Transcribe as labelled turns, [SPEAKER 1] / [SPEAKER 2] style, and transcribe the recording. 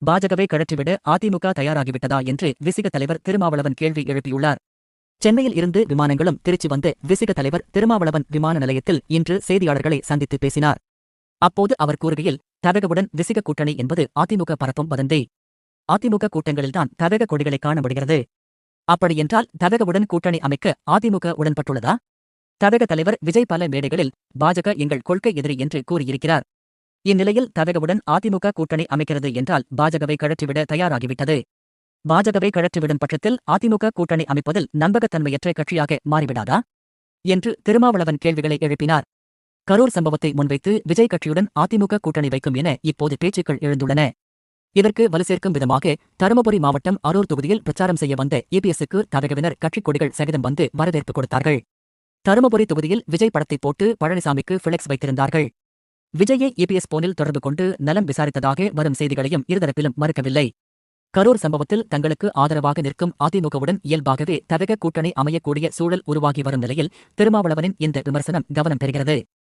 [SPEAKER 1] பாஜகவை கழற்றிவிட அதிமுக தயாராகிவிட்டதா என்று விசிக தலைவர் திருமாவளவன் கேள்வி எழுப்பியுள்ளார். சென்னையில் இருந்து விமானங்களும் திருச்சி வந்த விசிக தலைவர் திருமாவளவன் விமான நிலையத்தில் இன்று செய்தியாளர்களை சந்தித்து பேசினார். அப்போது அவர் கூறுகையில், தவகவுடன் விசிக கூட்டணி என்பது அதிமுக பரப்பும் வதந்தி. அதிமுக கூட்டங்களில்தான் தவக கொடிகளை காண முடிகிறது. அப்படியென்றால் தவகவுடன் கூட்டணி அமைக்க அதிமுக உடன்பட்டுள்ளதா? தவக தலைவர் விஜய் பல மேடைகளில் பாஜக எங்கள் கொள்கை எதிரி என்று கூறியிருக்கிறார். இந்நிலையில் தவகவுடன் அதிமுக கூட்டணி அமைக்கிறது என்றால் பாஜகவை கழற்றிவிட தயாராகிவிட்டது. பாஜகவை கழற்றிவிடும் பட்சத்தில் அதிமுக கூட்டணி அமைப்பதில் நம்பகத்தன்மையற்ற கட்சியாக மாறிவிடாதா என்று திருமாவளவன் கேள்விகளை எழுப்பினார். கரூர் சம்பவத்தை முன்வைத்து விஜய் கட்சியுடன் அதிமுக கூட்டணி வைக்கும் என இப்போது பேச்சுக்கள் எழுந்துள்ளன. இதற்கு வலுசேர்க்கும் விதமாக தருமபுரி மாவட்டம் அரூர் தொகுதியில் பிரச்சாரம் செய்ய வந்த இபிஎஸ்க்கு தவகவினர் கட்சிக் கொடிகள் சகிதம் வந்து வரவேற்பு கொடுத்தார்கள். தருமபுரி தொகுதியில் விஜய் படத்தை போட்டு பழனிசாமிக்கு ஃபிளெக்ஸ் வைத்திருந்தார்கள். விஜயை இபிஎஸ் போனில் தொடர்பு கொண்டு நலம் விசாரித்ததாக வரும் செய்திகளையும் இருதரப்பிலும் மறுக்கவில்லை. கரூர் சம்பவத்தில் தங்களுக்கு ஆதரவாக நிற்கும் அதிமுகவுடன் இயல்பாகவே தவக கூட்டணி அமையக்கூடிய சூழல் உருவாகி வரும் நிலையில் திருமாவளவனின் இந்த விமர்சனம் கவனம் பெறுகிறது.